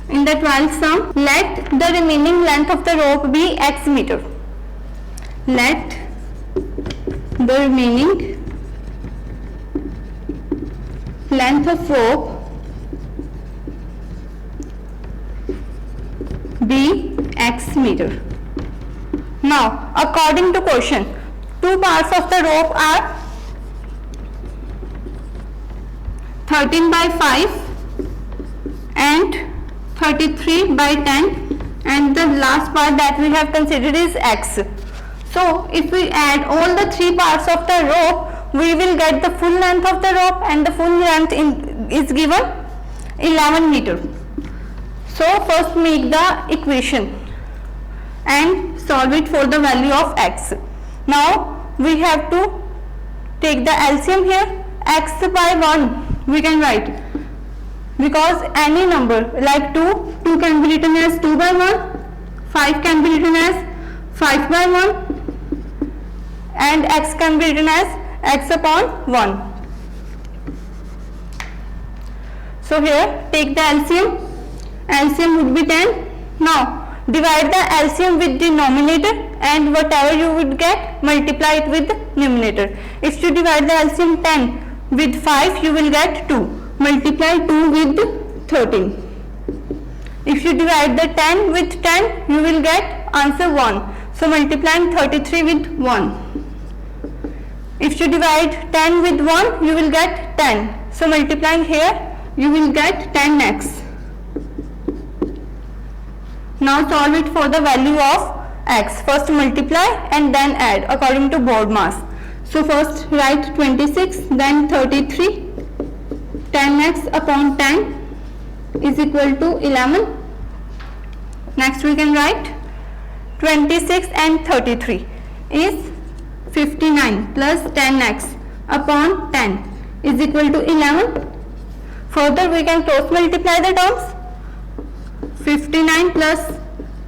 In the 12th sum, let the remaining length of the rope be x meter. Let the remaining length of rope be x meter. Now, according to question, two parts of the rope are 13 by 5 and 33 by 10, and the last part that we have considered is x. So if we add all the three parts of the rope, we will get the full length of the rope, and the full length is given 11 meter. So first make the equation and solve it for the value of x. Now we have to take the LCM here. X by 1 we can write, because any number like 2 can be written as 2 by 1, 5 can be written as 5 by 1, and x can be written as x upon 1. So here take the LCM. LCM would be 10. Now divide the LCM with denominator, and whatever you would get, multiply it with numerator. If you divide the LCM 10 with 5, you will get 2. Multiply 2 with 13. If you divide the 10 with 10, you will get answer 1. So multiplying 33 with 1. If you divide 10 with 1, you will get 10. So multiplying here, you will get 10x. Now solve it for the value of x. First multiply and then add according to board mass. So first write 26, then 33. 10x upon 10 is equal to 11. Next we can write 26 and 33 is 59 plus 10x upon 10 is equal to 11. Further we can cross multiply the terms. 59 plus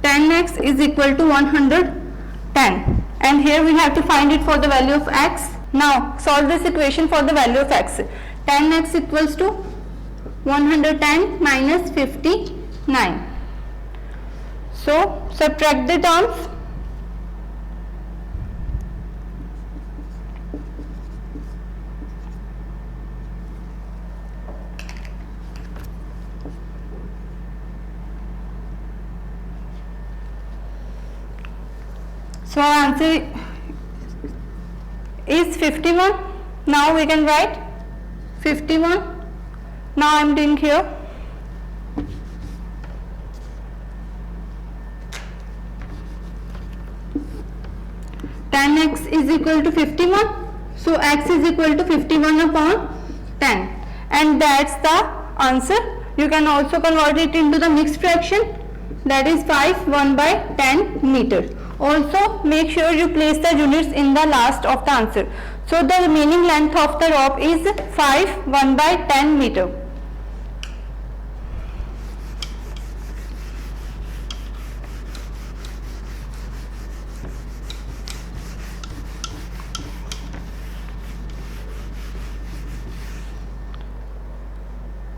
10x is equal to 110, and here we have to find it for the value of x. Now solve this equation for the value of x. 10x equals to 110 minus 59. So subtract the terms. So our answer is 51. Now we can write 51. Now I am doing here. Ten x is equal to 51. So x is equal to 51 upon 10, and that's the answer. You can also convert it into the mixed fraction, that is 5 1 by 10 meter. Also make sure you place the units in the last of the answer. So the remaining length of the rope is 5 1 by 10 meter.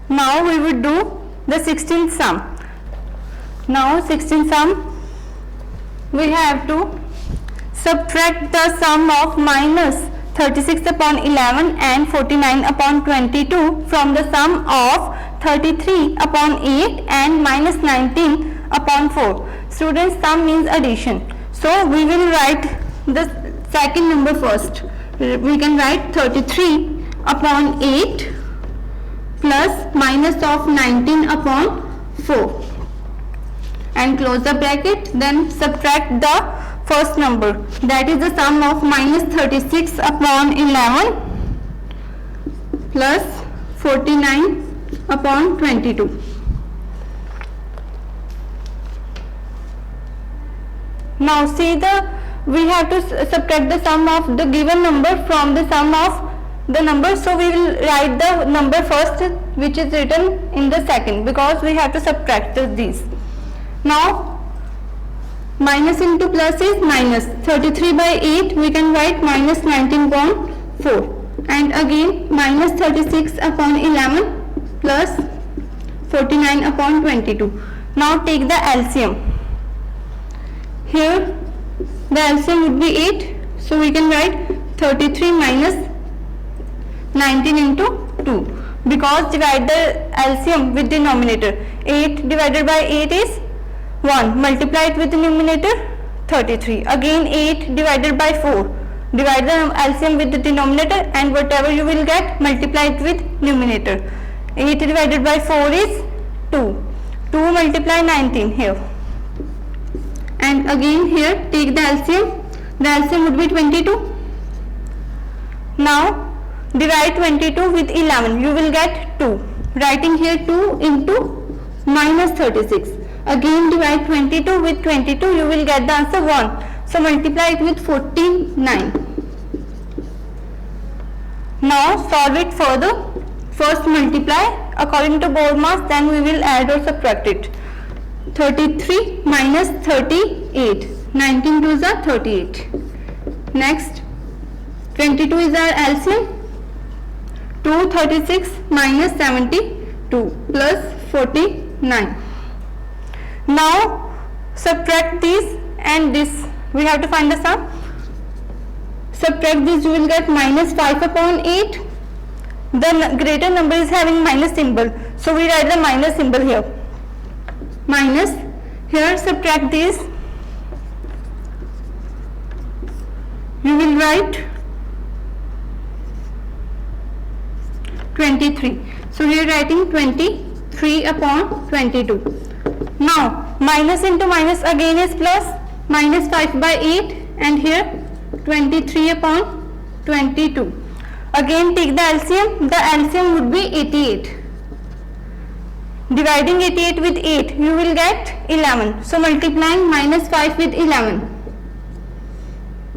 Now we would do the 16th sum. Now 16th sum, we have to subtract the sum of minus 36 upon 11 and 49 upon 22 from the sum of 33 upon 8 and minus 19 upon 4. Students, sum means addition. So we will write the second number first. We can write 33 upon 8 plus minus of 19 upon 4. And close the bracket, then subtract the first number, that is the sum of minus 36 upon 11 plus 49 upon 22. Now see, we have to subtract the sum of the given number from the sum of the number, so we will write the number first which is written in the second, because we have to subtract these. Now minus into plus is minus 33 by 8, we can write minus 19.4, and again minus 36 upon 11 plus 49 upon 22. Now take the LCM. Here the LCM would be 8. So we can write 33 minus 19 into 2. Because divide the LCM with denominator. 8 divided by 8 is 1. Multiply it with the numerator 33. Again 8 divided by 4. Divide the LCM with the denominator and whatever you will get, multiply it with numerator. 8 divided by 4 is 2. 2 multiply 19 here. And again here take the LCM. The LCM would be 22. Now divide 22 with 11. You will get 2. Writing here 2 into minus 36. Again divide 22 with 22. You will get the answer 1. So multiply it with 49. Now solve it further. First multiply according to board mass, then we will add or subtract it. 33 minus 38. 19 2s are 38. Next 22 is our LCM. 236 minus 72 plus 49. Now subtract this and this. We have to find the sum. Subtract this, you will get minus 5 upon 8. The greater number is having minus symbol. So we write the minus symbol here. Minus. Here subtract this. You will write 23. So we are writing 23 upon 22. Now minus into minus again is plus. Minus 5 by 8 and here 23 upon 22. Again take the LCM. The LCM would be 88. Dividing 88 with 8 you will get 11. So multiplying minus 5 with 11.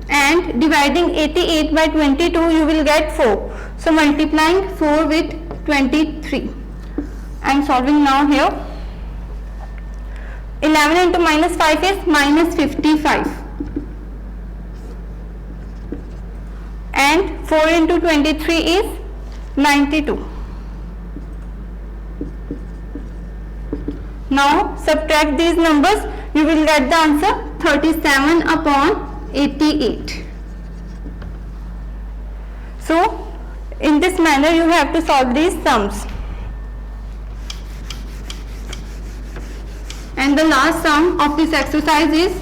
And dividing 88 by 22 you will get 4. So multiplying 4 with 23. I am solving now here. 11 into minus 5 is minus 55. And 4 into 23 is 92. Now subtract these numbers. You will get the answer 37 upon 88. So in this manner you have to solve these sums. And the last sum of this exercise is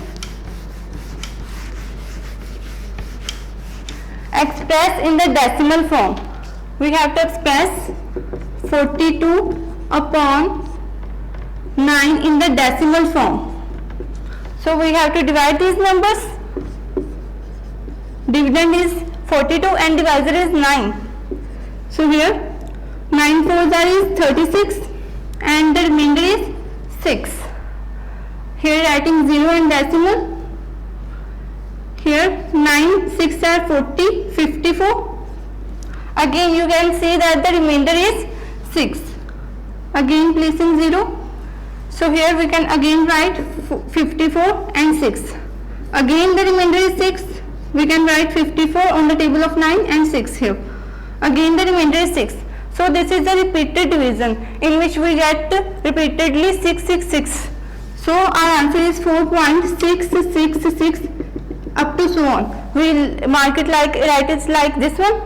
express in the decimal form. We have to express 42 upon 9 in the decimal form. So we have to divide these numbers. Dividend is 42 and divisor is 9. So here 9 4s are is 36 and the remainder is 6. Here writing 0 and decimal. Here 9 6 are 40 54. Again you can see that the remainder is 6. Again placing 0. So here we can again write 54 and 6. Again the remainder is 6. We can write 54 on the table of 9 and 6 here. Again the remainder is 6. So this is the repeated division in which we get repeatedly 666. So our answer is 4.666 up to so on. We will mark it like, write it like this one,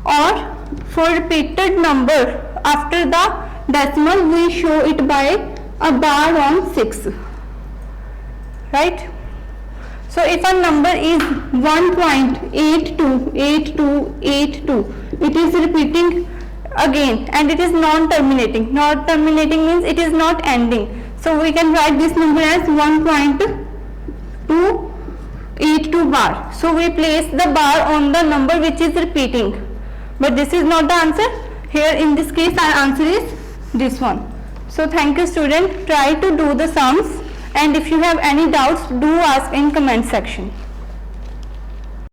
or for repeated number after the decimal we show it by a bar on 6. Right? So if a number is 1.828282, it is repeating again and it is non-terminating. Non-terminating means it is not ending. So we can write this number as 1.282 bar. So we place the bar on the number which is repeating. But this is not the answer. Here in this case our answer is this one. So thank you student. Try to do the sums, and if you have any doubts do ask in comment section.